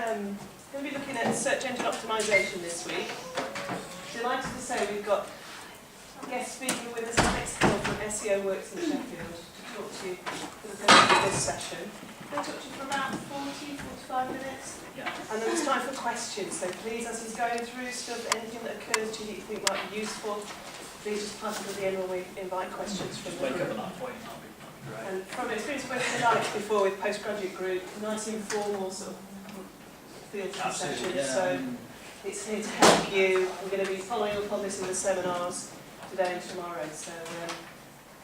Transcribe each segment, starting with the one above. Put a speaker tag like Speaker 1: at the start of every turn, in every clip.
Speaker 1: going to be looking at search engine optimization this week. Delighted to say we've got a guest speaker with us, Alex Hill from SEO Works in Sheffield, to talk to you for the purpose of this session. We'll talk to you for about 45 minutes.
Speaker 2: Yeah.
Speaker 1: And then there's time for questions, so please, as he's going through stuff, anything that occurs to you that you think might be useful, please just pass it at the end when we invite questions from the
Speaker 2: Wake up
Speaker 1: group.
Speaker 2: at that point, that'd be great.
Speaker 1: And from experience of working with Alex before with postgraduate group, nice informal sort of field session,
Speaker 2: Yeah.
Speaker 1: so it's here to help you. We're going to be following up on this in the seminars today and tomorrow, so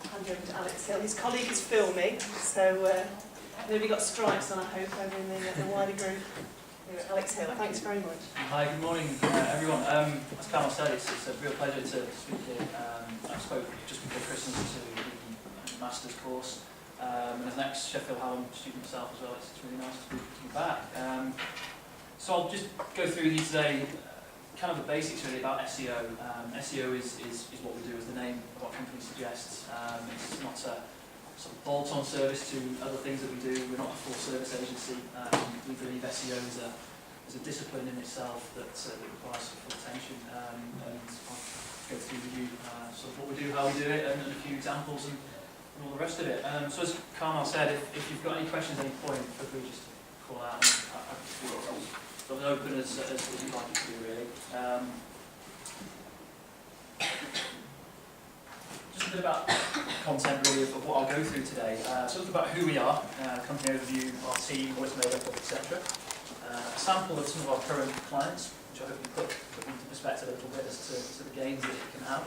Speaker 1: hand over to Alex Hill. His colleague is filming, so maybe got stripes on, I hope, over in the wider group. Anyway, Alex Hill, thanks very much.
Speaker 2: Hi, good morning everyone. As Carmel said, it's a real pleasure to speak here. I spoke just before Christmas to the Master's course, and as an ex-Sheffield Hallam student myself as well, it's really nice to be back. So I'll just go through with you today kind of the basics really about SEO. SEO is what we do, as the name of our company suggests. It's not a sort of bolt-on service to other things that we do. We're not a full service agency. We believe SEO is a discipline in itself that requires full attention. And I'll go through with you sort of what we do, how we do it, and a few examples and all the rest of it. So as Carmel said, if you've got any questions at any point, feel free just call out. I'll be open as you'd like it to be, really. Just a bit about content, really, of what I'll go through today. Sort of about who we are, company overview, our team, what it's made up of, etc. A sample of some of our current clients, which I hope you put into perspective a little bit as to the gains that it can have.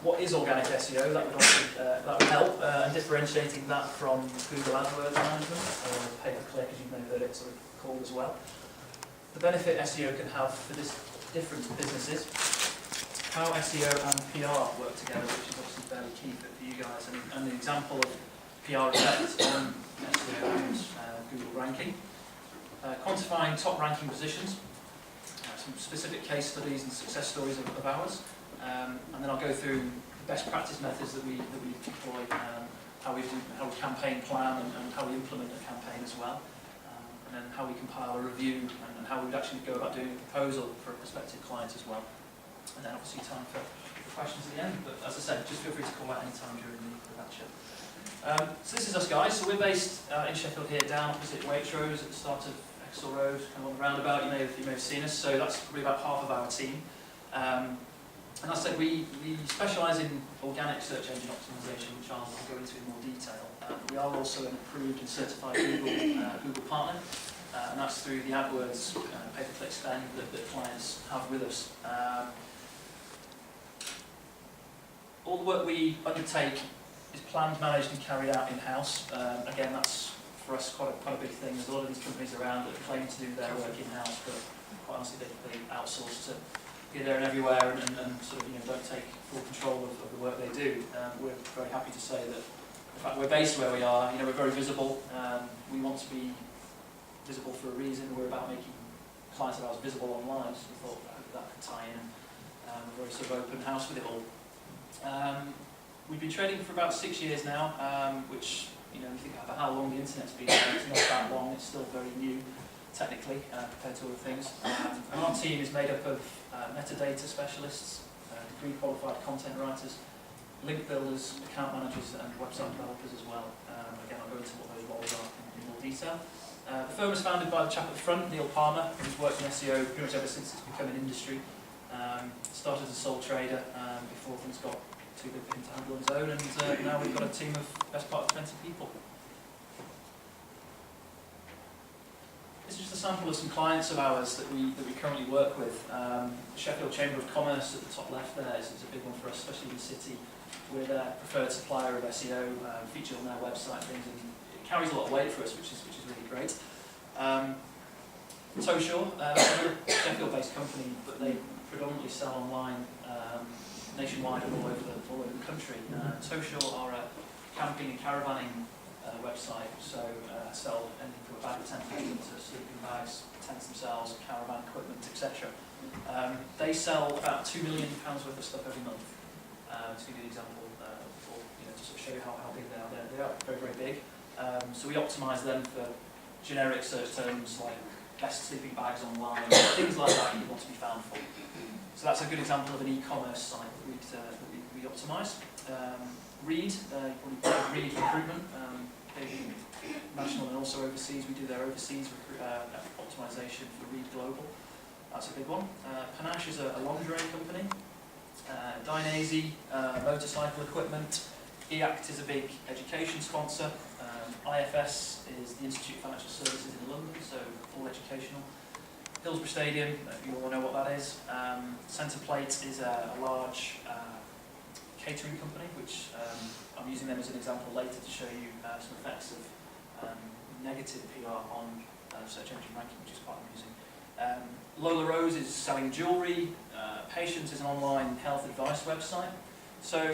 Speaker 2: What is organic SEO? That would help, and differentiating that from Google AdWords management, or pay-per-click, as you may have heard it sort of called as well. The benefit SEO can have for different businesses, how SEO and PR work together, which is obviously fairly key for you guys, and the example of PR effect on SEO and Google ranking, quantifying top ranking positions, some specific case studies and success stories of ours, and then I'll go through the best practice methods that we deploy, how we campaign plan and how we implement a campaign as well. And then how we compile a review and how we would actually go about doing a proposal for a prospective client as well. And then obviously time for questions at the end, but as I said, just feel free to call out any time during the lecture. So this is us guys, so we're based in Sheffield here, down opposite Waitrose at the start of Exeter Road, kind of on the roundabout. You may have seen us, so that's probably about half of our team. And as I said, we specialise in organic search engine optimization, which I'll go into in more detail. We are also an approved and certified Google partner, and that's through the AdWords pay-per-click spend that clients have with us. All the work we undertake is planned, managed and carried out in-house. Again, that's for us quite a big thing. There's a lot of these companies around that claim to do their work in-house, but quite honestly they outsource to here, there and everywhere, and sort of don't take full control of the work they do. We're very happy to say that, in fact, we're based where we are. We're very visible. We want to be visible for a reason. We're about making clients of ours visible online, so we thought that could tie in. We're very sort of open house with it all. We've been trading for about 6 years now, which you think about how long the internet's been around. It's not that long. It's still very new, technically, compared to other things. And our team is made up of metadata specialists, degree qualified content writers, link builders, account managers and website developers as well. Again, I'll go into what those roles are in more detail. The firm was founded by the chap at the front, Neil Palmer, who's worked in SEO pretty much ever since it's become an industry. Started as a sole trader before things got too big for him to handle on his own, and now we've got a team of best part of 20 people. This is just a sample of some clients of ours that we currently work with. The Sheffield Chamber of Commerce at the top left there is a big one for us, especially in the city. We're their preferred supplier of SEO, featured on their website things, and it carries a lot of weight for us, which is really great. Toshore, another Sheffield-based company, but they predominantly sell online nationwide and all over the country. Toshore are a camping and caravanning website, so sell anything from a bag of tent to sleeping bags, tents themselves, caravan equipment, etc. They sell about £2 million worth of stuff every month. To give you an example, or to sort of show you how big they are. They are very, very big. So we optimise them for generic search terms like best sleeping bags online, things like that you want to be found for. So that's a good example of an e-commerce site that we optimise. Reed, you probably heard of Reed Recruitment, maybe national and also overseas. We do their overseas optimisation for Reed Global. That's a big one. Panache is a lingerie company. Dainese, motorcycle equipment. EACT is a big education sponsor. IFS is the Institute of Financial Services in London, so all educational. Hillsborough Stadium, you all know what that is. Centreplate is a large catering company, which I'm using them as an example later to show you some effects of negative PR on search engine ranking, which is quite amusing. Lola Rose is selling jewellery. Patience is an online health advice website. So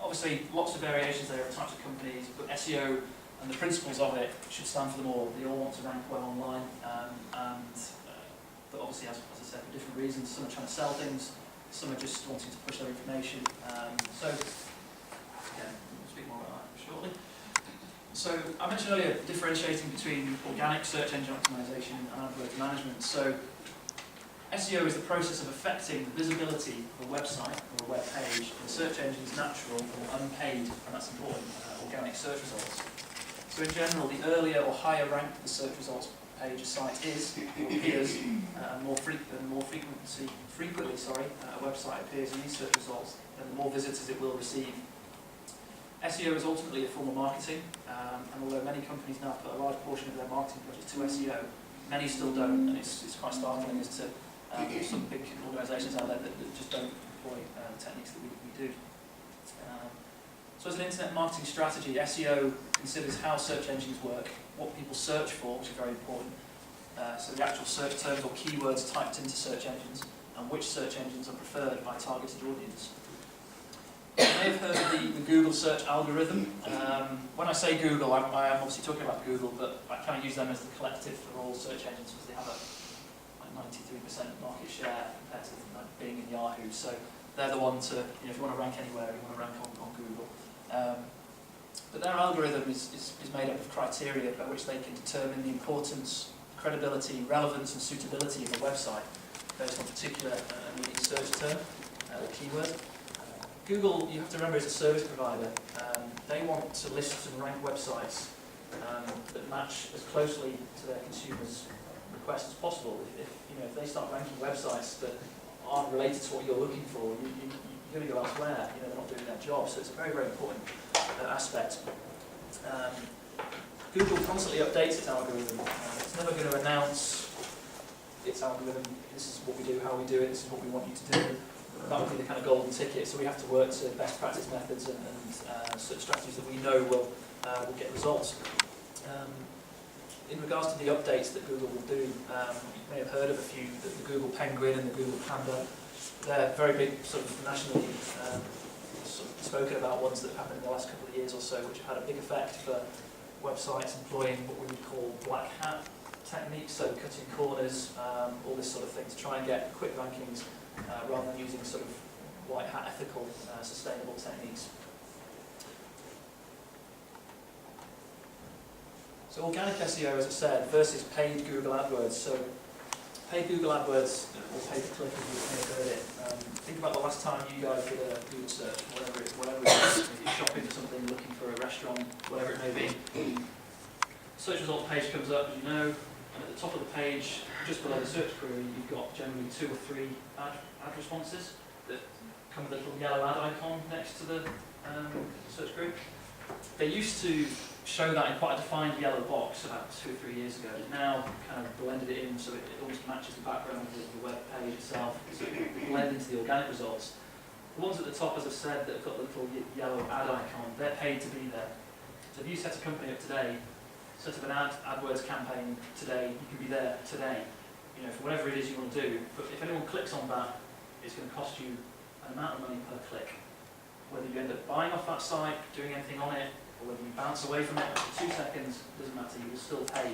Speaker 2: obviously lots of variations there of types of companies, but SEO and the principles of it should stand for them all. They all want to rank well online, but obviously, as I said, for different reasons. Some are trying to sell things, some are just wanting to push their information. So again, we'll speak more about that shortly. So I mentioned earlier differentiating between organic search engine optimization and AdWords management. So SEO is the process of affecting the visibility of a website or a web page in search engines' natural or unpaid, and that's important, organic search results. So in general, the earlier or higher ranked the search results page a site is, or appears, and more frequently, a website appears in these search results, then the more visitors it will receive. SEO is ultimately a form of marketing, and although many companies now put a large portion of their marketing budget to SEO, many still don't, and it's quite startling as to some big organisations out there that just don't employ the techniques that we do. So as an internet marketing strategy, SEO considers how search engines work, what people search for, which is very important, so the actual search terms or keywords typed into search engines, and which search engines are preferred by targeted audience. You may have heard of the Google search algorithm. When I say Google, I am obviously talking about Google, but I kind of use them as the collective for all search engines because they have a 93% market share compared to Bing and Yahoo. So they're the one to, if you want to rank anywhere, you want to rank on Google. But their algorithm is made up of criteria by which they can determine the importance, credibility, relevance and suitability of a website based on a particular unique search term or keyword. Google, you have to remember, is a service provider. They want to list and rank websites that match as closely to their consumers' requests as possible. If they start ranking websites that aren't related to what you're looking for, you're going to go elsewhere. They're not doing their job. So it's a very, very important aspect. Google constantly updates its algorithm. It's never going to announce its algorithm. This is what we do, how we do it. This is what we want you to do. That would be the kind of golden ticket. So we have to work to best practice methods and certain strategies that we know will get results. In regards to the updates that Google will do, you may have heard of a few, the Google Penguin and the Google Panda. They're very big, sort of nationally sort of spoken about ones that have happened in the last couple of years or so, which have had a big effect for websites employing what we would call black hat techniques, so cutting corners, all this sort of thing to try and get quick rankings rather than using sort of white hat ethical, sustainable techniques. So organic SEO, as I said, versus paid Google AdWords. So paid Google AdWords, or paid per click, as you may have heard it. Think about the last time you guys did a Google search, whatever it is, if you're shopping for something, looking for a restaurant, whatever it may be. Search results page comes up, as you know, and at the top of the page, just below the search query, you've got generally 2 or 3 ad responses that come with a little yellow ad icon next to the search query. They used to show that in quite a defined yellow box about 2 or 3 years ago. It now kind of blended it in so it almost matches the background of the web page itself, so it blend into the organic results. The ones at the top, as I've said, that have got the little yellow ad icon, they're paid to be there. So if you set a company up today, set up an AdWords campaign today, you can be there today, for whatever it is you want to do. But if anyone clicks on that, it's going to cost you an amount of money per click. Whether you end up buying off that site, doing anything on it, or whether you bounce away from it after 2 seconds, doesn't matter, you will still pay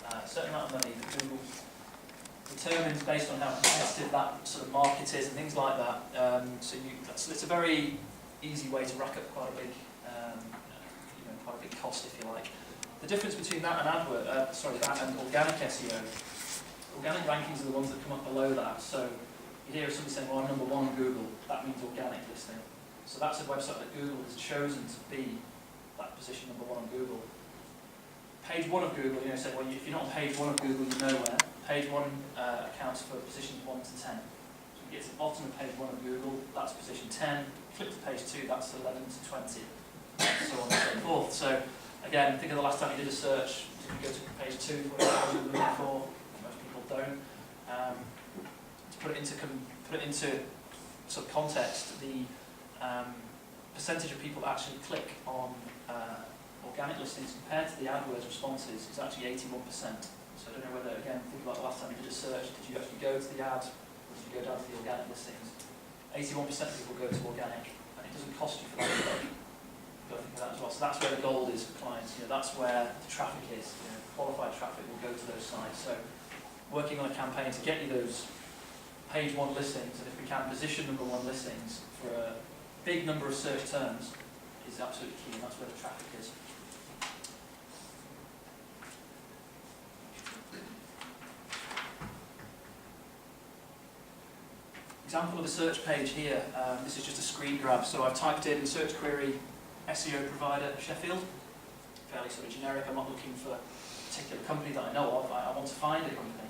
Speaker 2: a certain amount of money that Google determines based on how competitive that sort of market is and things like that. It's a very easy way to rack up quite a big, quite a big cost, if you like. The difference between that and that and organic SEO Organic rankings are the ones that come up below that. So you hear somebody saying, well, I'm number 1 on Google, that means organic listing. So that's a website that Google has chosen to be that position number 1 on Google. Page 1 of Google, say, well, if you're not on page 1 of Google, you're nowhere. Page 1 accounts for positions 1 to 10. So you get to the bottom of page 1 of Google, that's position 10. Flip to page 2, that's 11 to 20. So on and so forth. So again, think of the last time you did a search, did you go to page 2 for what you were looking for? Most people don't. To put it into sort of context, the percentage of people that actually click on organic listings compared to the AdWords responses is actually 81%. So I don't know whether, again, think about the last time you did a search, did you actually go to the ad, or did you go down to the organic listings? 81% of people go to organic, and it doesn't cost you for that to go. You've got to think of that as well. So that's where the gold is for clients. That's where the traffic is. Qualified traffic will go to those sites. So working on a campaign to get you those page 1 listings, and if we can position number 1 listings for a big number of search terms is absolutely key, and that's where the traffic is. Example of a search page here. This is just a screen grab. So I've typed in search query SEO provider Sheffield. Fairly sort of generic. I'm not looking for a particular company that I know of. I want to find a company.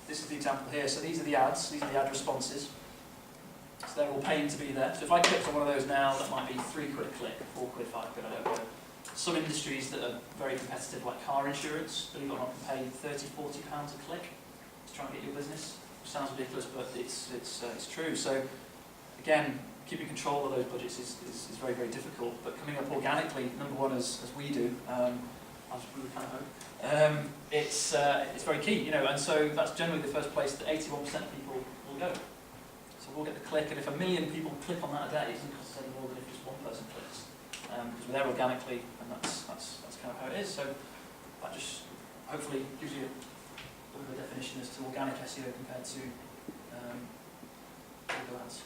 Speaker 2: This is the example here. So these are the ads. These are the ad responses. So they're all paying to be there. So if I click on one of those now, that might be £3 a click, £4, £5, I don't know. Some industries that are very competitive, like car insurance, believe it or not, can pay £30, £40 a click to try and get your business. Sounds ridiculous, but it's true. So again, keeping control of those budgets is very, very difficult. But coming up organically, number 1 as we do, as we would kind of hope, it's very key, and so that's generally the first place that 81% of people will go. So we'll get the click, and if 1 million people click on that a day, it doesn't cost us any more than if just 1 person clicks, because we're there organically, and that's kind of how it is. So that just hopefully gives you a definition as to organic SEO compared to Google Ads.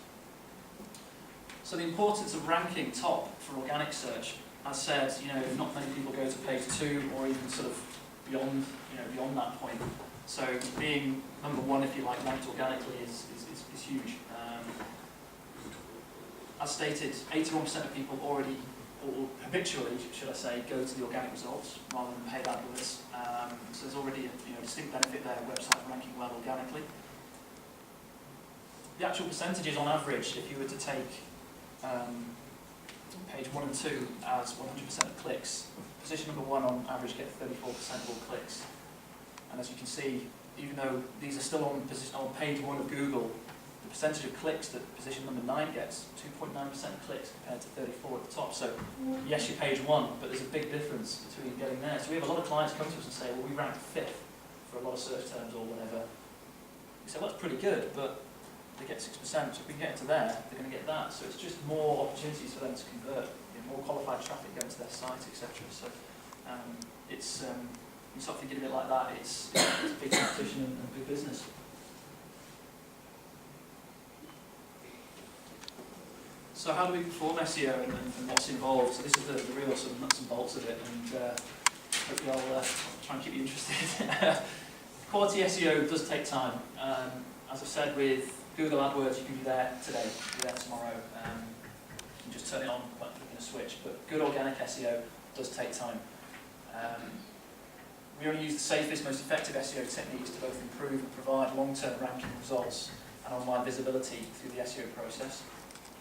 Speaker 2: So the importance of ranking top for organic search, as said, not many people go to page 2 or even sort of beyond that point. So being number 1, if you like, ranked organically is huge. As stated, 81% of people already, or habitually, should I say, go to the organic results rather than paid AdWords. So there's already a distinct benefit there, website ranking well organically. The actual percentages on average, if you were to take page 1 and 2 as 100% of clicks, position number 1 on average get 34% of all clicks. And as you can see, even though these are still on page 1 of Google, the percentage of clicks that position number 9 gets, 2.9% of clicks compared to 34 at the top. So yes, you're page 1, but there's a big difference between getting there. So we have a lot of clients come to us and say, well, we rank 5th for a lot of search terms or whatever. We say, well, that's pretty good, but they get 6%, so if we can get into there, they're going to get that. So it's just more opportunities for them to convert, more qualified traffic going to their site, etc. So it's when you start thinking of it like that, it's a big competition and a big business. So how do we perform SEO and what's involved? So this is the real sort of nuts and bolts of it, and hopefully I'll try and keep you interested. Quality SEO does take time. As I've said, with Google AdWords, you can be there today, you can be there tomorrow. You can just turn it on by flicking a switch. But good organic SEO does take time. We only use the safest, most effective SEO techniques to both improve and provide long-term ranking results and online visibility through the SEO process.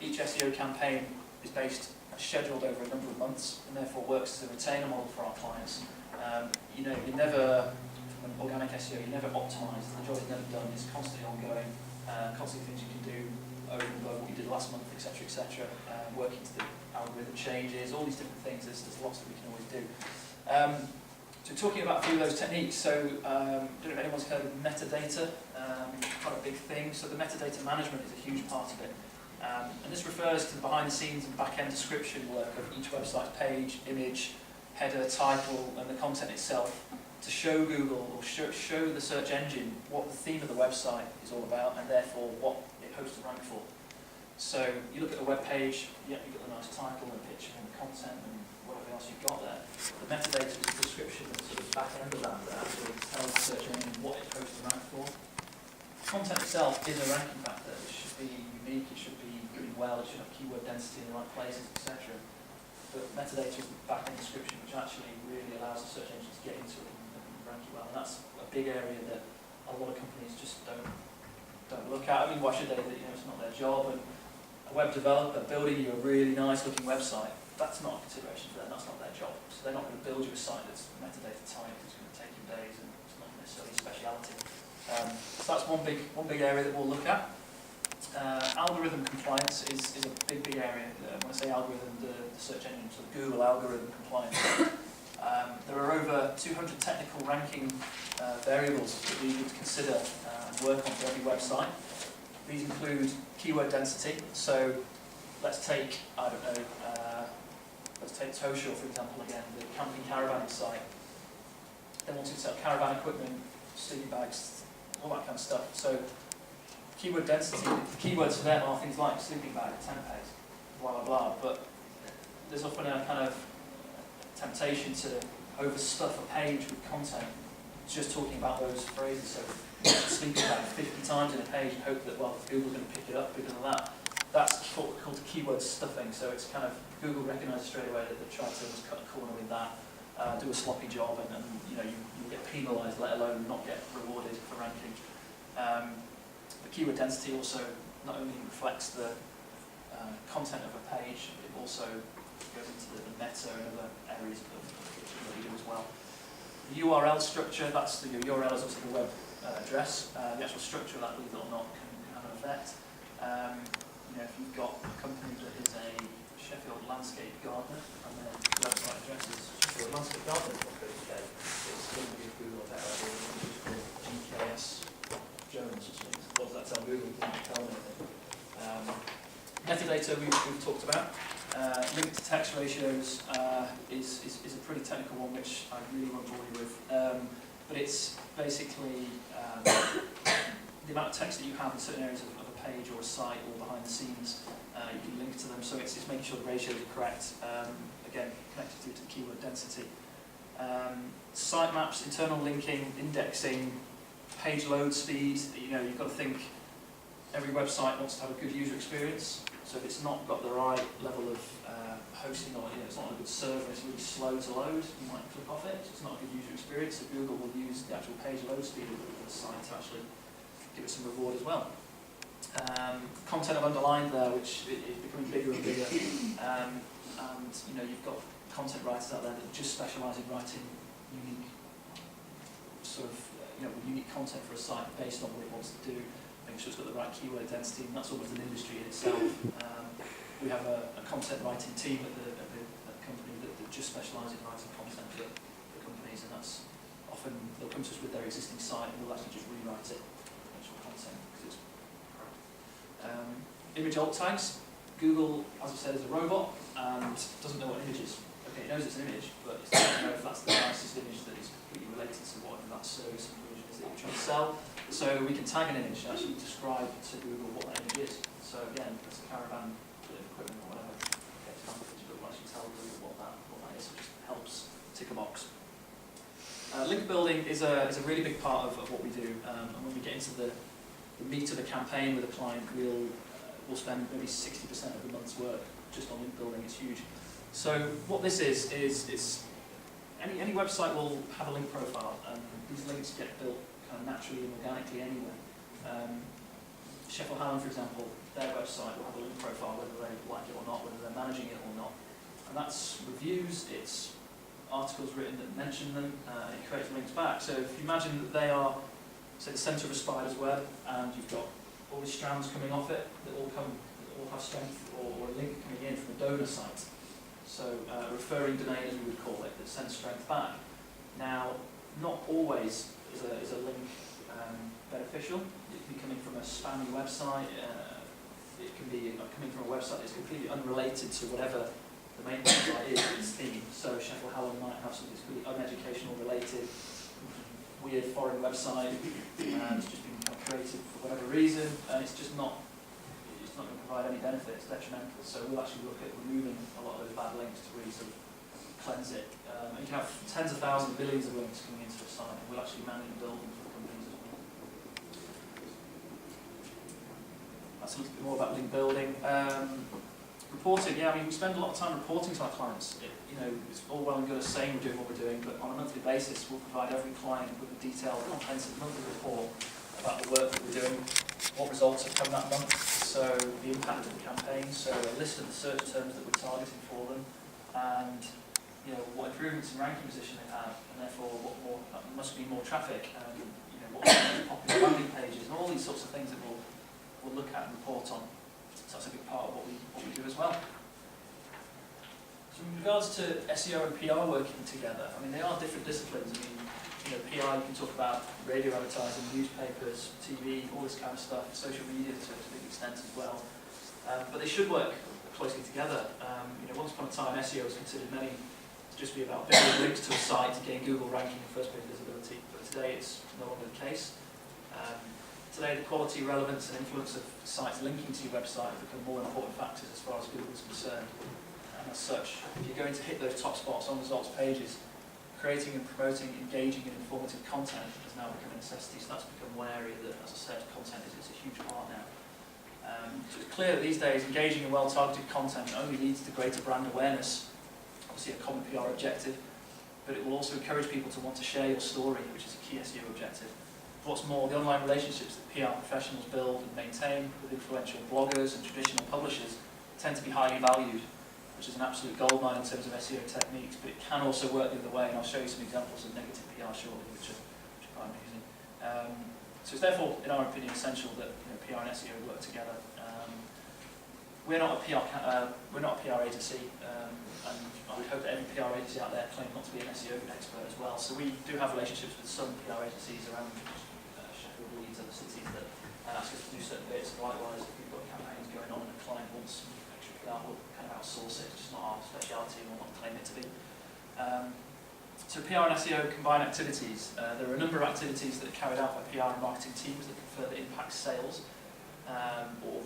Speaker 2: Each SEO campaign is scheduled over a number of months, and therefore works as a retainer model for our clients. You're never, from an organic SEO, you're never optimised. The job is never done. It's constantly ongoing. Constantly things you can do over and above what you did last month, etc., etc. Working to the algorithm changes, all these different things. There's lots that we can always do. So talking about a few of those techniques. So I don't know if anyone's heard of metadata. Quite a big thing. So the metadata management is a huge part of it. And this refers to the behind-the-scenes and back-end description work of each website's page, image, header, title, and the content itself to show Google or show the search engine what the theme of the website is all about, and therefore what it hopes to rank for. So you look at the web page, you've got the nice title and picture and the content and whatever else you've got there. The metadata is the description, the sort of back end of that actually tells content itself is a ranking factor. It should be unique, it should be doing well, it should have keyword density in the right places, etc. But metadata is the back-end description, which actually really allows the search engine to get into it and rank it well. And that's a big area that a lot of companies just don't look at. I mean, why should they? You know, it's not their job. And a web developer building you a really nice-looking website, that's not a consideration for them. That's not their job. So they're not going to build you a site that's metadata typed. It's going to take you days, and it's not necessarily a speciality. So that's one big area that we'll look at. Algorithm compliance is a big area. When I say algorithm, the search engine, so the Google algorithm compliance. There are over 200 technical ranking variables that we would consider and work on for every website. These include keyword density. So let's take, I don't know, let's take Toshaw, for example, again, the camping caravan site. They want to sell caravan equipment, sleeping bags, all that kind of stuff. So keyword density, the keywords for them are things like sleeping bag, tent pegs, blah, blah, blah. But there's often a kind of temptation to overstuff a page with content just talking about those phrases. So sleeping bag 50 times in a page and hope that, well, Google's going to pick it up because of that. That's called keyword stuffing. So it's kind of, Google recognises straight away that they've tried to almost cut a corner with that, do a sloppy job, and you know, you get penalised, let alone not get rewarded for ranking. The keyword density also not only reflects the content of a page, it also goes into the meta and other areas of what you do as well. The URL structure, that's the URL is obviously the web address. The actual structure of that, believe it or not, can have an effect. You know, if you've got a company that is a Sheffield landscape gardener and their website address is Sheffield landscape gardener.co.uk, it's going to be a Google or better idea, which is called GKS Jones or something. What does that tell Google? It doesn't tell them anything. Metadata we've talked about. Link to text ratios is a pretty technical one, which I really won't bore you with. But it's basically the amount of text that you have in certain areas of a page or a site or behind the scenes. You can link to them, so it's making sure the ratios are correct. Again, connected to the keyword density. Sitemaps, internal linking, indexing, page load speed. You know, you've got to think every website wants to have a good user experience. So if it's not got the right level of hosting, or you know, it's not on a good server, it's really slow to load, you might click off it. So it's not a good user experience. So Google will use the actual page load speed of the site to actually give it some reward as well. Content I've underlined there, which is becoming bigger and bigger. And you know, you've got content writers out there that just specialise in writing unique sort of unique content for a site based on what it wants to do. Making sure it's got the right keyword density, and that's almost an industry in itself. We have a content writing team at the company that just specialise in writing content for companies, and that's often they'll come to us with their existing site and we'll actually just rewrite it, actual content, because it's crap. Image alt tags. Google, as I said, is a robot and doesn't know what an image is. Okay, it knows it's an image, but it doesn't know if that's the nicest image that is completely related to whatever that service and version is that you're trying to sell. So we can tag an image and actually describe to Google what that image is. So again, if it's a caravan bit of equipment or whatever, okay, it's not an image, but we'll actually tell Google what that is. It just helps tick a box. Link building is a really big part of what we do, and when we get into the meat of a campaign with a client, we'll spend maybe 60% of the month's work just on link building. It's huge. So what this is any website will have a link profile, and these links get built kind of naturally and organically anyway. Sheffield Hallam, for example, their website will have a link profile, whether they like it or not, whether they're managing it or not. And that's reviews, it's articles written that mention them, and it creates links back. So if you imagine that they are, say, the centre of a spider's web, and you've got all these strands coming off it that all have strength, or a link coming in from a donor site. So a referring domain, as we would call it, that sends strength back. Now, not always is a link beneficial. It can be coming from a spammy website. It can be coming from a website that's completely unrelated to whatever the main website is, its theme. So Sheffield Hallam might have something that's really uneducational related, weird foreign website, and it's just been kind of created for whatever reason, and it's not going to provide any benefit. It's detrimental. So we'll actually look at removing a lot of those bad links to really sort of cleanse it. And you can have tens of thousands, billions of links coming into a site, and we'll actually manually build them for the companies as well. that's a little bit more about link building. Reporting, yeah, I mean, we spend a lot of time reporting to our clients. It's all well and good us saying we're doing what we're doing, but on a monthly basis, we'll provide every client with a detailed, comprehensive monthly report about the work that we're doing, what results have come that month, so the impact of the campaign, so a list of the search terms that we're targeting for them, and what improvements in ranking position they have, and therefore what more must be more traffic, and what are the most popular landing pages, and all these sorts of things that we'll look at and report on. So that's a big part of what we do as well. So in regards to SEO and PR working together, I mean, they are different disciplines. I mean, PR, you can talk about radio advertising, newspapers, TV, all this kind of stuff, social media to a big extent as well. But they should work closely together. Once upon a time, SEO was considered many to just be about building links to a site to gain Google ranking and first page visibility. But today, it's no longer the case. Today, the quality, relevance, and influence of sites linking to your website have become more important factors as far as Google is concerned. And as such, if you're going to hit those top spots on results pages, creating and promoting engaging and informative content has now become a necessity. So that's become one area that, as I said, content is a huge part now. So it's clear that these days, engaging and well-targeted content only leads to greater brand awareness, obviously a common PR objective, but it will also encourage people to want to share your story, which is a key SEO objective. What's more, the online relationships that PR professionals build and maintain with influential bloggers and traditional publishers tend to be highly valued, which is an absolute goldmine in terms of SEO techniques, but it can also work the other way, and I'll show you some examples of negative PR shortly, which are quite amusing. So it's therefore, in our opinion, essential that PR and SEO work together. We're not a PR agency, and I would hope that every PR agency out there claim not to be an SEO expert as well. So we do have relationships with some PR agencies around Sheffield, Leeds, other cities that ask us to do certain bits. Likewise, if we've got campaigns going on and a client wants extra PR, we'll kind of outsource it. It's just not our speciality, and we'll not claim it to be. So PR and SEO combine activities. There are a number of activities that are carried out by PR and marketing teams that can further impact sales. Or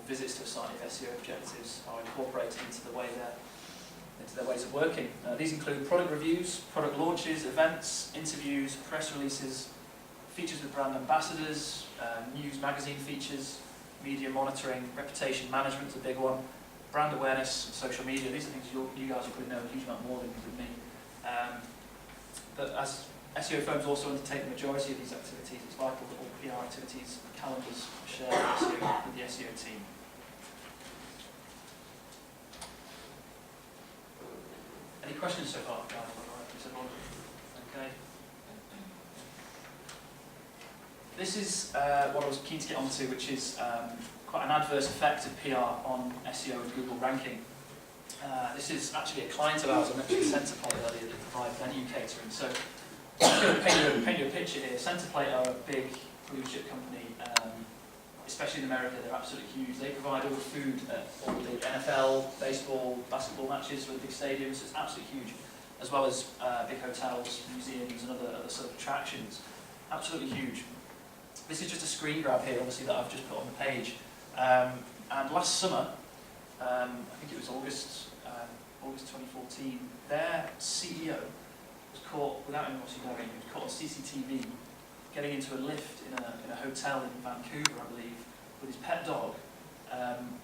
Speaker 2: visits to a site if SEO objectives are incorporated into their ways of working. These include product reviews, product launches, events, interviews, press releases, features with brand ambassadors, news magazine features, media monitoring, reputation management is a big one, brand awareness, and social media. These are things you guys will probably know a huge amount more than me. But as SEO firms also undertake the majority of these activities, it's vital that all PR activities and calendars are shared with the SEO team. Any questions so far, guys? Is everyone okay? This is what I was keen to get onto, which is quite an adverse effect of PR on SEO and Google ranking. This is actually a client of ours. I mentioned Centerplate earlier that provide venue catering. So I'm going to paint you a picture here. Centerplate are a big blue chip company, especially in America. They're absolutely huge. They provide all the food at all the NFL, baseball, basketball matches with big stadiums. It's absolutely huge, as well as big hotels, museums, and other sort of attractions. Absolutely huge. This is just a screen grab here, obviously, that I've just put on the page. And last summer, I think it was August 2014, their CEO was caught, without him obviously knowing, he was caught on CCTV getting into a lift in a hotel in Vancouver, I believe, with his pet dog. And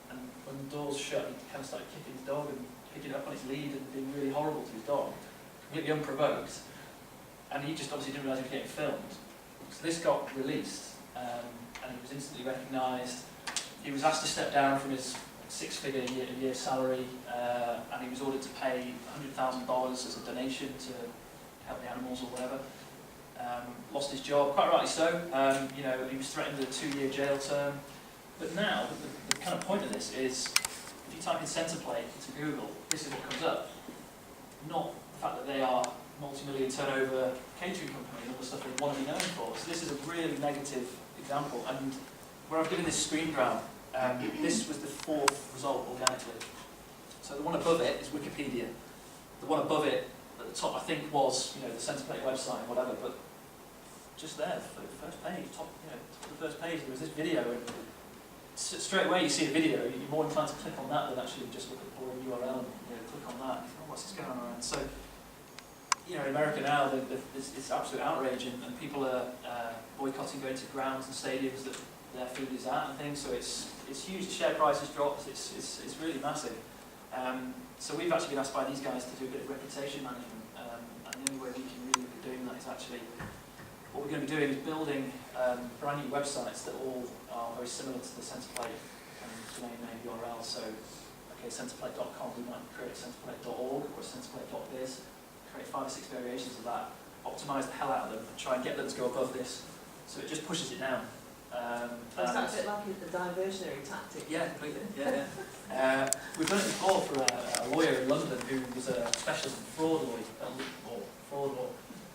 Speaker 2: when the doors shut, he kind of started kicking his dog and picking it up on his lead and being really horrible to his dog, completely unprovoked. And he just obviously didn't realise he was getting filmed. So this got released, and he was instantly recognised. He was asked to step down from his six-figure a year salary, and he was ordered to pay $100,000 as a donation to help the animals or whatever. Lost his job, quite rightly so. He was threatened with a 2-year jail term. But now, the kind of point of this is, if you type in Centerplate into Google, this is what comes up. Not the fact that they are multi-million turnover catering company and all the stuff they want to be known for. So this is a really negative example. And where I've given this screen grab, this was the 4th result organically. So the one above it is Wikipedia. The one above it, at the top, I think was the Centerplate website, whatever. But just there, the first page, top of the first page, there was this video, and straight away you see the video, you're more inclined to click on that than actually just look at the boring URL and click on that. Oh, what's this going on around? So, in America now, it's absolute outrage, and people are boycotting going to grounds and stadiums that their food is at and things. So it's huge. The share price has dropped. It's really massive. So we've actually been asked by these guys to do a bit of reputation management, and the only way we can really be doing that is actually, what we're going to be doing is building brand new websites that all are very similar to the Centerplate domain name URL. So, okay, centerplate.com, we might create centerplate.org or centerplate.biz, create 5 or 6 variations of that, optimise the hell out of them, and try and get them to go above this. So it just pushes it down.
Speaker 1: Is that a bit like a diversionary tactic?
Speaker 2: Yeah, completely. Yeah. We've done it before for a lawyer in London who was a specialist in fraud law,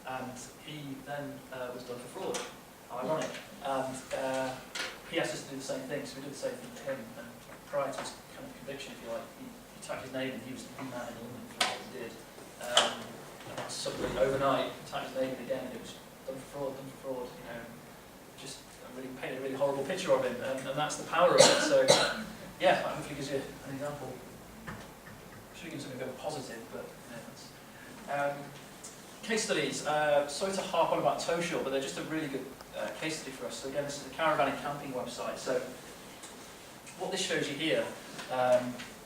Speaker 2: and he then was done for fraud. Ironic. And he asked us to do the same thing, so we did the same thing to him. And prior to his kind of conviction, if you like, he typed his name and he was the man in London for what he did. And that's suddenly overnight, he typed his name in again, and it was done for fraud. You know, just really painted a really horrible picture of him, and that's the power of it. So, yeah, that hopefully gives you an example. Should have given something a bit positive, but yeah, case studies. Sorry to harp on about Toshal, but they're just a really good case study for us. So again, this is a caravan and camping website. So what this shows you here,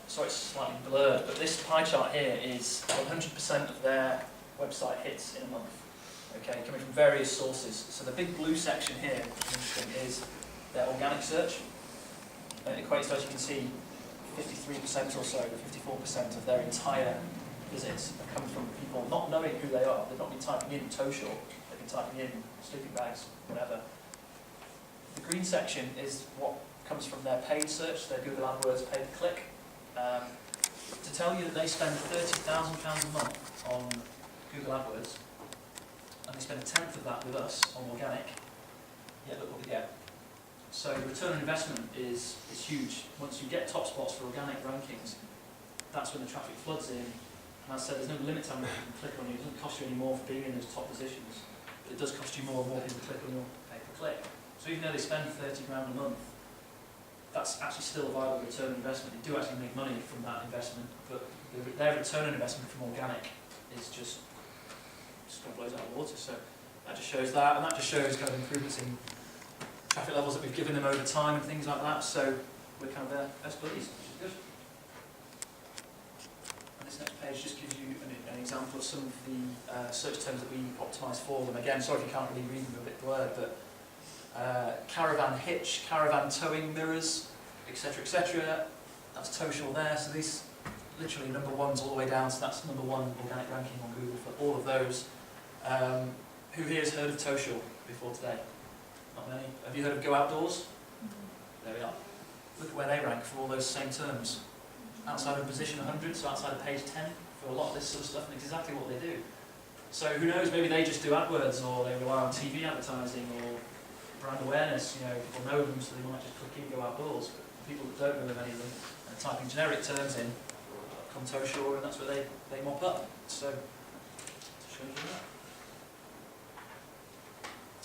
Speaker 2: sorry it's slightly blurred, but this pie chart here is 100% of their website hits in a month. Okay, coming from various sources. So the big blue section here, is their organic search. It equates to, as you can see, 53% or so, 54% of their entire visits are coming from people not knowing who they are. They've not been typing in Toshal, they've been typing in sleeping bags, whatever. The green section is what comes from their paid search, their Google AdWords paid click. To tell you that they spend £30,000 a month on Google AdWords, and they spend a tenth of that with us on organic, yeah, look what they get. So the return on investment is huge. Once you get top spots for organic rankings, that's when the traffic floods in. And as I said, there's no limit to how many people click on you. It doesn't cost you any more for being in those top positions, but it does cost you more and more people click on your pay-per-click. So even though they spend 30 grand a month, that's actually still a viable return on investment. They do actually make money from that investment, but their return on investment from organic is just kind of blows out of the water. So that just shows that, and that just shows kind of improvements in traffic levels that we've given them over time and things like that. So we're kind of their best buddies, which is good. And this next page just gives you an example of some of the search terms that we optimise for them. Again, sorry if you can't really read them, they're a bit blurred, but caravan hitch, caravan towing mirrors, etc., etc. That's Toshal there. So these literally number ones all the way down. So that's number 1 organic ranking on Google for all of those. Who here has heard of Toshal before today? Not many. Have you heard of Go Outdoors? There we are. Look at where they rank for all those same terms. Outside of position 100, so outside of page 10 for a lot of this sort of stuff, and it's exactly what they do. So who knows, maybe they just do AdWords, or they rely on TV advertising, or brand awareness. You know, people know them, so they might just click in Go Outdoors. But people that don't know of any of them, and typing generic terms in, come Toshal, and that's where they mop up. So, to show you that.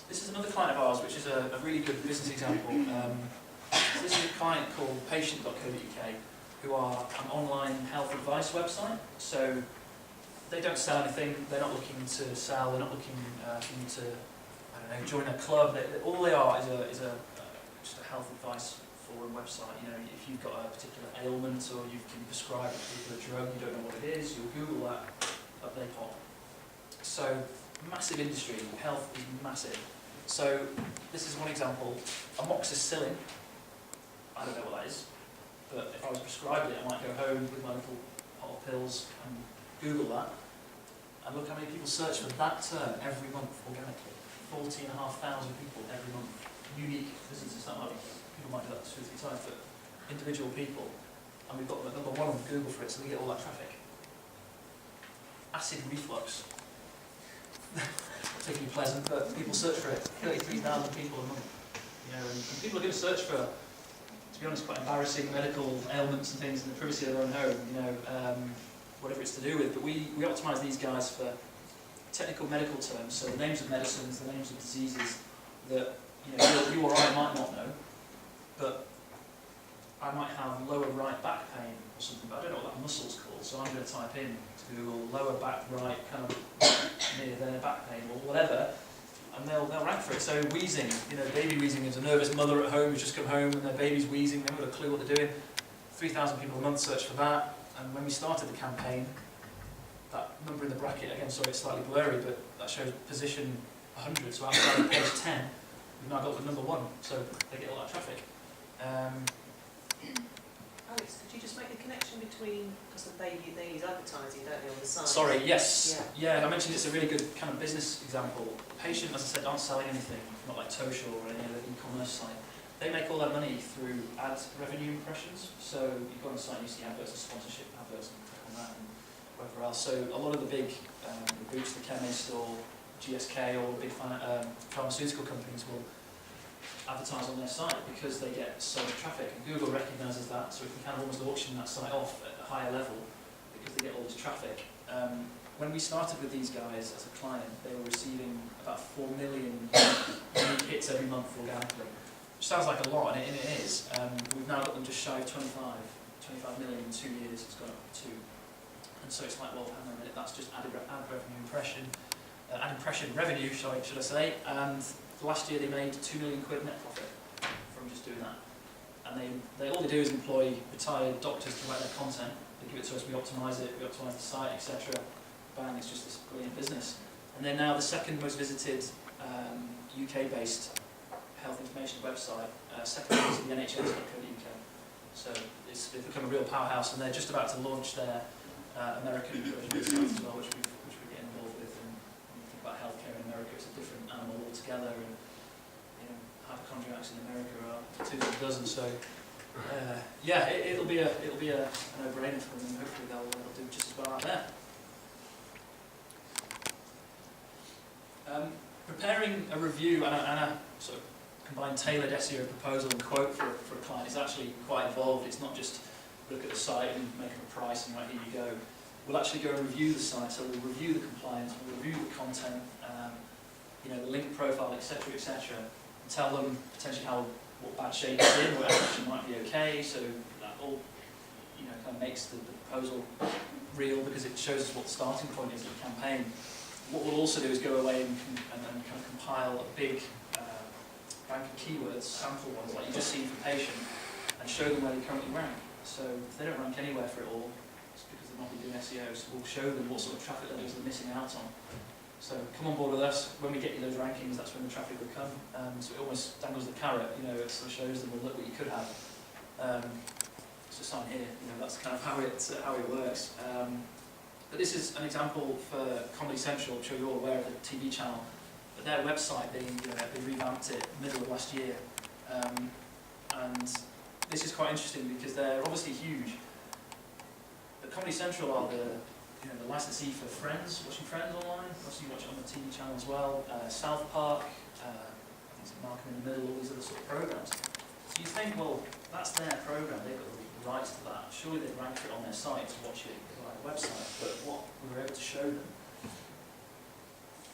Speaker 2: This is another client of ours, which is a really good business example. So this is a client called patient.co.uk, who are an online health advice website. So they don't sell anything, they're not looking to sell, they're not looking for you to, I don't know, join a club. All they are is just a health advice forum website. You know, if you've got a particular ailment or you've been prescribed a particular drug, you don't know what it is, you'll Google that, up they pop. So, massive industry, health is massive. So, this is one example, amoxicillin. I don't know what that is, but if I was prescribed it, I might go home with my little pot of pills and Google that, and look how many people search for that term every month organically. 14,500 people every month. Unique visitors. It's not like people might do that 2 or 3 times, but individual people. And we've got the number 1 on Google for it, so we get all that traffic. Acid reflux. Not particularly pleasant, but people search for it. 33,000 people a month. You know, and people are going to search for, to be honest, quite embarrassing medical ailments and things in the privacy of their own home. You know, whatever it's to do with. But we optimise these guys for technical medical terms, so the names of medicines, the names of diseases that you or I might not know, but I might have lower right back pain or something, but I don't know what that muscle's called, so I'm going to type in to Google lower back right, kind of near their back pain or whatever, and they'll rank for it. So wheezing, baby wheezing is a nervous mother at home who's just come home and their baby's wheezing, they haven't got a clue what they're doing. 3,000 people a month search for that, and when we started the campaign, that number in the bracket, again, sorry, it's slightly blurry, but that shows position 100, so outside of page 10, we've now got the number 1, so they get a lot of traffic.
Speaker 1: Alex, could you just make the connection between, because they use advertising, don't they, on the site?
Speaker 2: Sorry, yes. Yeah, I mentioned it's a really good kind of business example. Patient, as I said, aren't selling anything, not like Toshaw or any other e-commerce site. They make all their money through ad revenue impressions. So you go on the site and you see adverts and sponsorship adverts and click on that and whatever else. So a lot of the big the Boots, the Chemist or GSK or the big pharmaceutical companies will advertise on their site because they get so much traffic, and Google recognises that, so it can kind of almost auction that site off at a higher level because they get all this traffic. When we started with these guys as a client, they were receiving about 4 million unique hits every month organically, which sounds like a lot, and it is. We've now got them just shy of 25 million in 2 years. It's gone up to 2, and so it's like, well, hang on a minute, that's just ad revenue impression, ad impression revenue, should I say, and last year they made £2 million net profit from just doing that. And they all they do is employ retired doctors to write their content. They give it to us, we optimise it, we optimise the site, etc. Bang, it's just this brilliant business. And they're now the second most visited UK-based health information website, second to the NHS.co.uk. So they've become a real powerhouse, and they're just about to launch their American version of the site as well, which we're getting involved with. And when you think about healthcare in America, it's a different animal altogether, and hypochondriacs in America are 2 of a dozen. So yeah, it'll be a no-brainer for them, and hopefully they'll do just as well out there. Preparing a review and a sort of combined tailored SEO proposal and quote for a client is actually quite involved. It's not just look at the site and make up a price and right, here you go. We'll actually go and review the site, so we'll review the compliance, we'll review the content, the link profile, etc., etc., and tell them potentially what bad shape it's in, what actually might be okay. So that all kind of makes the proposal real, because it shows us what the starting point is of the campaign. What we'll also do is go away and kind of compile a big bank of keywords, sample ones like you just seen for patient, and show them where they currently rank. So if they don't rank anywhere for it all, it's because they've not been doing SEO. So we'll show them what sort of traffic levels they're missing out on. So come on board with us. When we get you those rankings, that's when the traffic will come. So it almost dangles the carrot. It sort of shows them, well, look what you could have. So sign here. That's kind of how it works. But this is an example for Comedy Central. I'm sure you're all aware of the TV channel. But their website, they revamped it middle of last year. And this is quite interesting because they're obviously huge. But Comedy Central are the licensee for Friends, watching Friends online. Obviously you watch it on the TV channel as well. South Park, I think it's Malcolm in the Middle, all these other sort of programs. So you think, well, that's their program, they've got the rights to that. Surely they'd rank for it on their site to watch it on the website. But what we were able to show them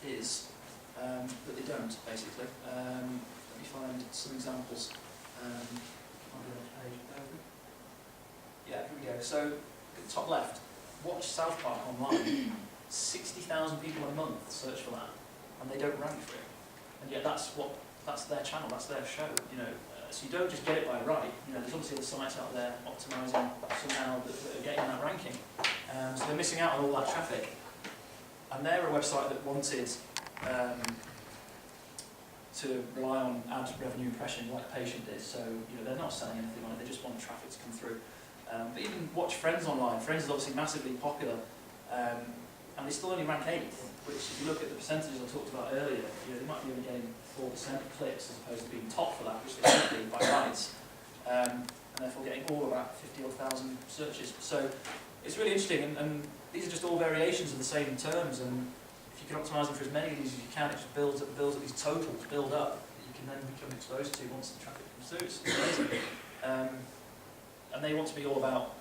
Speaker 2: is that they don't, basically. Let me find some examples. Yeah, here we go. So, at the top left, watch South Park online. 60,000 people a month search for that, and they don't rank for it. And yet that's their channel, that's their show. So you don't just get it by right. There's obviously other sites out there optimising somehow that are getting that ranking. So they're missing out on all that traffic. And they're a website that wanted to rely on ad revenue impression like Patient is. So they're not selling anything on it, they just want traffic to come through. But even watch Friends online. Friends is obviously massively popular, and they still only rank 8th, which if you look at the percentages I talked about earlier, they might be only getting 4% of clicks as opposed to being top for that, which they should be by rights, and therefore getting all about 50,000 searches. So it's really interesting, and these are just all variations of the same terms, and if you can optimise them for as many of these as you can, it just builds up these totals, build up, that you can then become exposed to once the traffic comes through. It's amazing. And they want to be all about,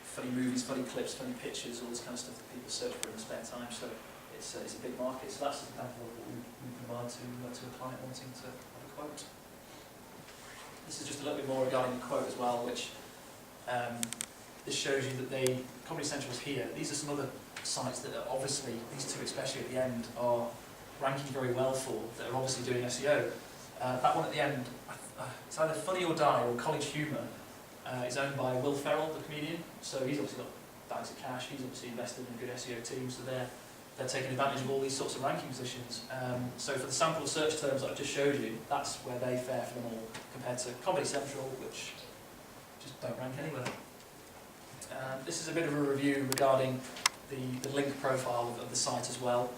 Speaker 2: funny movies, funny clips, funny pictures, all this kind of stuff that people search for in their spare time. So it's a big market. So that's an example of what we provide to a client wanting to have a quote. This is just a little bit more regarding the quote as well, which this shows you that Comedy Central is here. These are some other sites that are obviously, these two especially at the end, are ranking very well for, that are obviously doing SEO. That one at the end, it's either Funny or Die or College Humour, is owned by Will Ferrell, the comedian. So he's obviously got bags of cash, he's obviously invested in a good SEO team, so they're taking advantage of all these sorts of ranking positions. So for the sample of search terms that I've just showed you, that's where they fare for them all, compared to Comedy Central, which just don't rank anywhere. This is a bit of a review regarding the link profile of the site as well.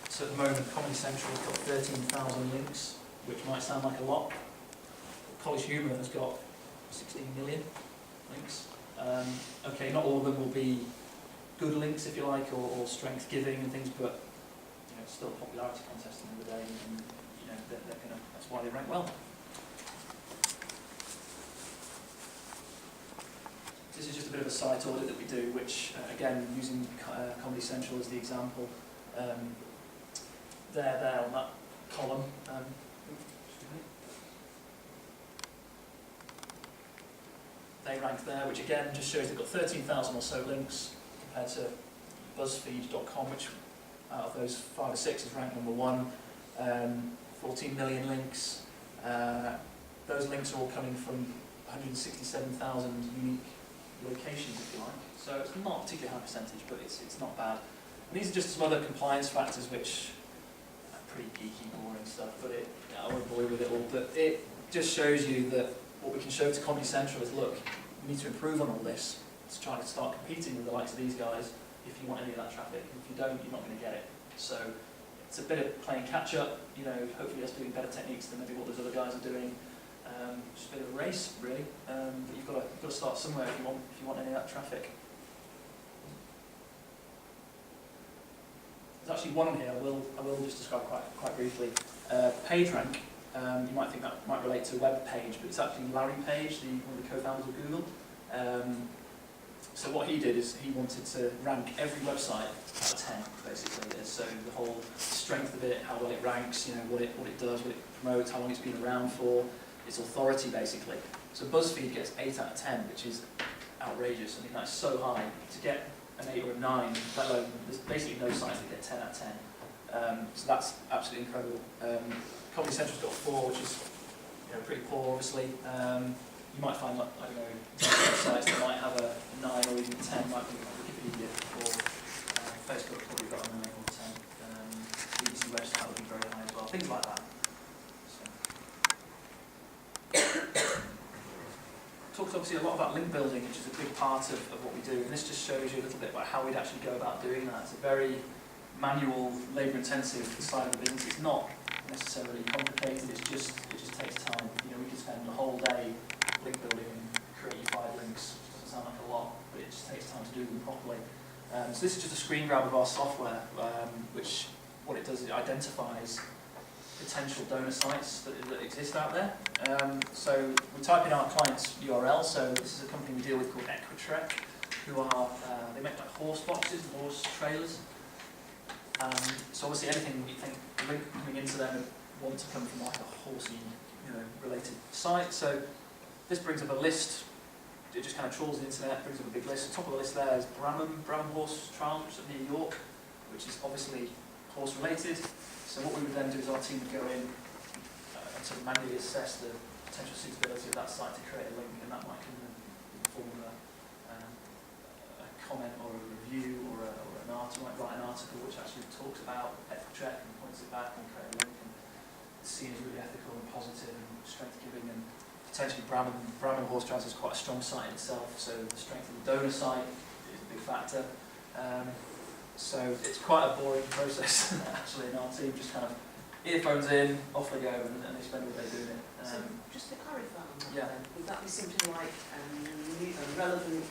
Speaker 2: So at the moment, Comedy Central has got 13,000 links, which might sound like a lot. College Humour has got 16 million links. Okay, not all of them will be good links, if you like, or strength giving and things, but you know, it's still a popularity contest at the end of the day, and you know, that's why they rank well. This is just a bit of a site audit that we do, which again, using Comedy Central as the example, there on that column. They rank there, which again just shows they've got 13,000 or so links compared to BuzzFeed.com, which out of those 5 or 6 is ranked number 1. 14 million links. Those links are all coming from 167,000 unique locations, if you like. So it's not a particularly high percentage, but it's not bad. And these are just some other compliance factors which are pretty geeky, boring stuff, but I won't bore you with it all. But it just shows you that what we can show to Comedy Central is, look, we need to improve on all this to try to start competing with the likes of these guys if you want any of that traffic. If you don't, you're not going to get it. So it's a bit of playing catch up, you know, hopefully us doing better techniques than maybe what those other guys are doing. Just a bit of a race, really. But you've got to start somewhere if you want any of that traffic. There's actually one here I will just describe quite briefly. PageRank. You might think that might relate to a web page, but it's actually Larry Page, one of the co-founders of Google. So what he did is he wanted to rank every website out of 10, basically. So the whole strength of it, how well it ranks, you know, what it does, what it promotes, how long it's been around for, its authority, basically. So BuzzFeed gets 8 out of 10, which is outrageous. I mean, that's so high. To get an 8 or a 9, let alone, there's basically no sites that get 10 out of 10. So that's absolutely incredible. Comedy Central's got 4, which is, you know, pretty poor, obviously. You might find, like, I don't know, sites that might have a 9 or even 10, like Wikipedia or Facebook probably got a 9 or 10. BBC website would be very high as well, things like that. Talks obviously a lot about link building, which is a big part of what we do, and this just shows you a little bit about how we'd actually go about doing that. It's a very manual, labour-intensive side of the business. It's not necessarily complicated, it just takes time. You know, we could spend the whole day link building and create 5 links. It doesn't sound like a lot, but it just takes time to do them properly. So this is just a screen grab of our software, which what it does is it identifies potential donor sites that exist out there. So we type in our client's URL. So this is a company we deal with called Equitrek, who are they make like horse boxes, horse trailers. So obviously anything we think the link coming into them would want to come from like a horsey, you know, related site. So this brings up a list. It just kind of trawls the internet, brings up a big list. The top of the list there is Brabham Horse Trials, which is near York, which is obviously horse related. So what we would then do is our team would go in and sort of manually assess the potential suitability of that site to create a link, and that might inform a comment or a review or an article, might write an article which actually talks about Equitrek and points it back and create a link, and it's seen as really ethical and positive and strength giving. And potentially Brabham Horse Trials is quite a strong site in itself, so the strength of the donor site is a big factor. So it's quite a boring process actually, in our team just kind of earphones in, off they go, and they spend all day doing it.
Speaker 1: So just to clarify on that,
Speaker 2: yeah.
Speaker 1: then, would that be something like a relevant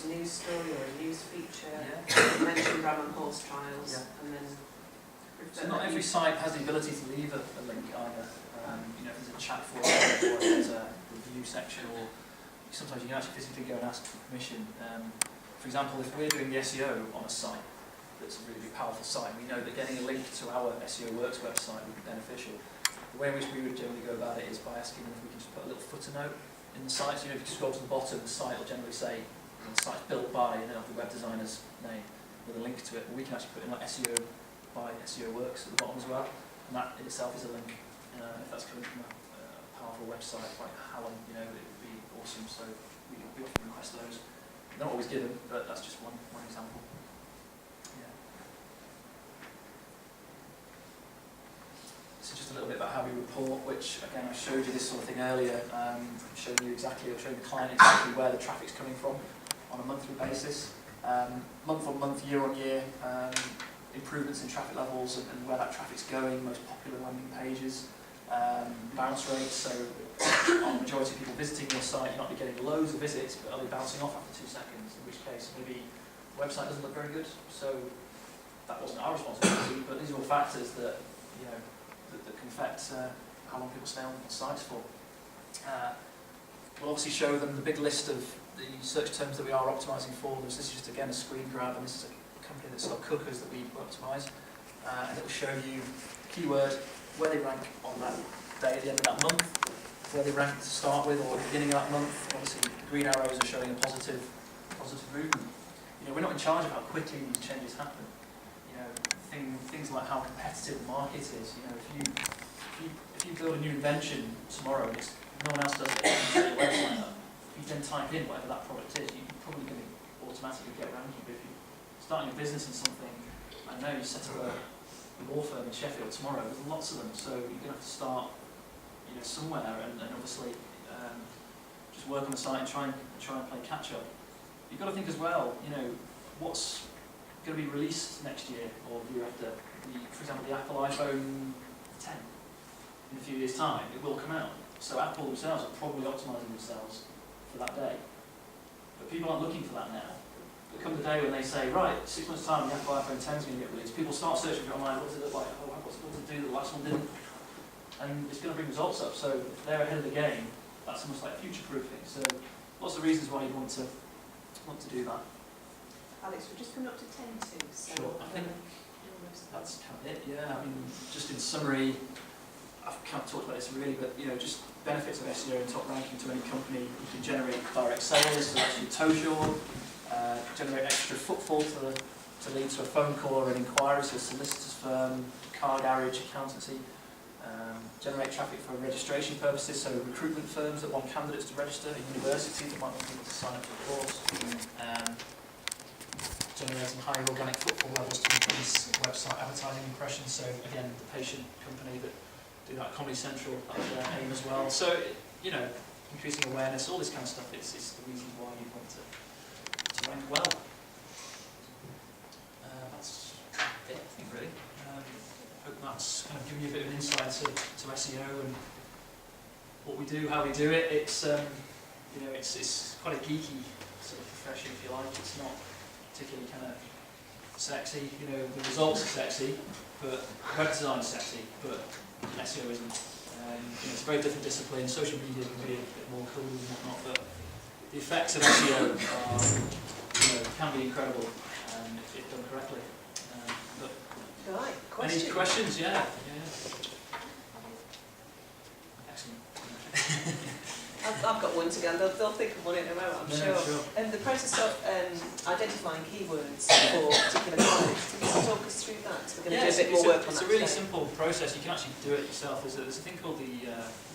Speaker 1: news story or a news feature?
Speaker 2: Yeah.
Speaker 1: You mentioned Brabham Horse Trials,
Speaker 2: Yeah.
Speaker 1: and then.
Speaker 2: So not every site has the ability to leave a link either. You know, if there's a chat forum or if there's a review section, or sometimes you can actually physically go and ask for permission. For example, if we're doing the SEO on a site that's a really powerful site, we know that getting a link to our SEO Works website would be beneficial. The way in which we would generally go about it is by asking them if we can just put a little footer note in the site. So, you know, if you scroll to the bottom, the site will generally say, you know, the site's built by, you know, the web designer's name with a link to it. But we can actually put in like SEO by SEO Works at the bottom as well, and that in itself is a link. If that's coming from a powerful website like Hallam, it would be awesome. So we often request those. They're not always given, but that's just one example. Yeah. This is just a little bit about how we report, which again I showed you this sort of thing earlier, showing you the client exactly where the traffic's coming from on a monthly basis. Month on month, year on year, improvements in traffic levels and where that traffic's going, most popular landing pages, bounce rates. So on the majority of people visiting your site, you might be getting loads of visits, but are they bouncing off after 2 seconds? In which case, maybe the website doesn't look very good. So that wasn't our responsibility, but these are all factors that that can affect how long people stay on sites for. We'll obviously show them the big list of the search terms that we are optimising for. This is just again a screen grab, and this is a company that's got cookers that we optimise, and it will show you the keyword, where they rank on that day at the end of that month, where they rank to start with or at the beginning of that month. Obviously the green arrows are showing a positive movement. We're not in charge of how quickly these changes happen. Things like how competitive the market is. If you build a new invention tomorrow, no one else does it, you set your website up. If you then type in whatever that product is, you're probably going to automatically get ranking. But if you're starting a business in something, I know you set up a law firm in Sheffield tomorrow, there's lots of them, so you're going to have to start somewhere, and obviously just work on the site and try and play catch up. You've got to think as well, what's going to be released next year or the year after. For example, the Apple iPhone 10 in a few years' time, it will come out. So Apple themselves are probably optimising themselves for that day. But people aren't looking for that now. But come the day when they say, right, 6 months' time the Apple iPhone 10 is going to get released, people start searching for it online, what does it look like? Oh, what's it do that the last one didn't? And it's going to bring results up. So if they're ahead of the game, that's almost like future-proofing. So lots of reasons why you'd want to do that.
Speaker 1: Alex, we're just coming up to 10 to, so
Speaker 2: sure. I think that's kind of it, yeah. I mean, just in summary, I've kind of talked about this really, but just benefits of SEO and top ranking to any company. You can generate direct sales, so that's your social, generate extra footfall to lead to a phone call or an inquiry to a solicitor's firm, car garage, accountancy, generate traffic for registration purposes, so recruitment firms that want candidates to register, a university that might want people to sign up for a course, generating higher organic footfall levels to increase website advertising impressions. So again, the patient company that do that, Comedy Central, that's their aim as well. So increasing awareness, all this kind of stuff. It's the reasons why you want to rank well. That's it, I think, really. Hope that's kind of given you a bit of an insight to SEO and what we do, how we do it. It's it's quite a geeky sort of profession, if you like. It's not particularly kind of sexy. The results are sexy, but web design is sexy, but SEO isn't. It's a very different discipline. Social media can be a bit more cool and whatnot, but the effects of SEO are, can be incredible if done correctly.
Speaker 1: Right, questions?
Speaker 2: Any questions? Yeah. Excellent.
Speaker 1: I've got one to go. They'll think of one in a moment, I'm sure. And the process of identifying keywords for particular clients, can you talk us through that? We're going to do a bit more work on that. It's
Speaker 2: a really simple process. You can actually do it yourself. There's a thing called the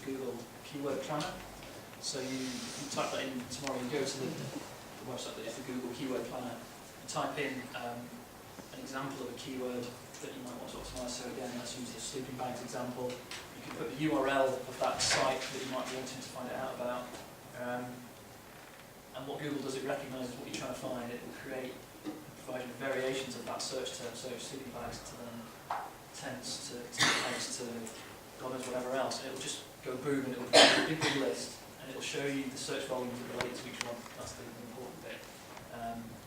Speaker 2: Google Keyword Planner. So you type that in tomorrow. You go to the website that is the Google Keyword Planner. You type in an example of a keyword that you might want to optimise. So again, let's use the sleeping bags example. You can put the URL of that site that you might be wanting to find out about. And what Google does, it recognises what you're trying to find. It will provide you variations of that search term. So sleeping bags to then tents to eggs to God knows whatever else. And it will just go boom, and it will give you a big list, and it will show you the search volumes that relate to each one. That's the important bit.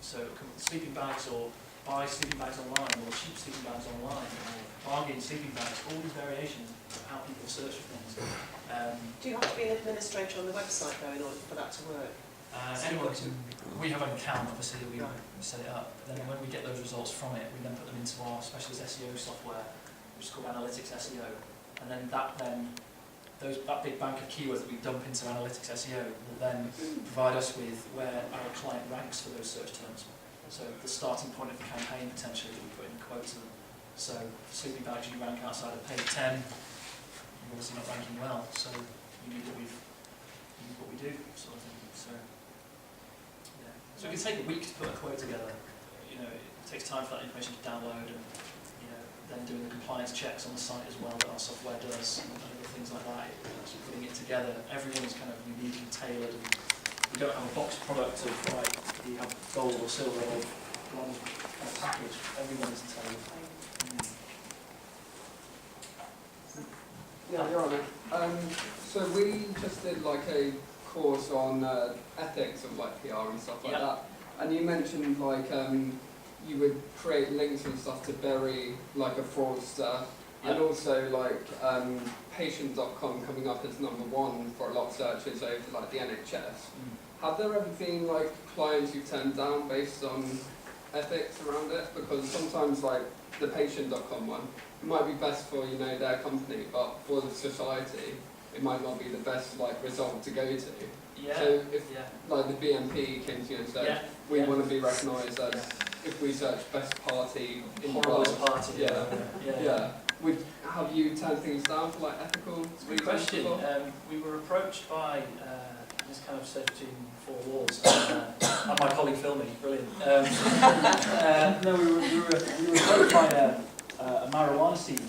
Speaker 2: So it will come with sleeping bags, or buy sleeping bags online, or cheap sleeping bags online, or bargain sleeping bags, all these variations of how people search for things.
Speaker 1: Do you have to be an administrator on the website though in order for that to work?
Speaker 2: Anyone can. We have an account, obviously, that we set it up. Then when we get those results from it, we then put them into our specialist SEO software, which is called Analytics SEO. And then that big bank of keywords that we dump into Analytics SEO will then provide us with where our client ranks for those search terms. So the starting point of the campaign potentially that we put in quotes of them. So sleeping bags, you rank outside of page 10, you're obviously not ranking well, so you need what we do, sort of thing. So, yeah. So it can take a week to put a quote together. You know, it takes time for that information to download, and you know, then doing the compliance checks on the site as well that our software does, and other things like that. Actually putting it together, everyone's kind of unique and tailored. And we don't have a box product of right, you have gold or silver or bronze kind of package. Everyone is tailored.
Speaker 3: Yeah, you're on it. So we just did like a course on ethics of like PR and stuff like that. And you mentioned like you would create links and stuff to bury like a fraudster, and also like patient.com coming up as #1 for a lot of searches over like the NHS. Have there ever been like clients you've turned down based on ethics around it? Because sometimes like the patient.com one, it might be best for, you know, their company, but for the society, it might not be the best like result to go to.
Speaker 2: Yeah.
Speaker 3: So if like the BNP came to you and said, we want to be recognised as, if we search best party in the world,
Speaker 2: party.
Speaker 3: have you turned things down for like ethical reasons?
Speaker 2: Good question. We were approached by this kind of said between four walls. And my colleague filming, brilliant. No, we were approached by a marijuana seed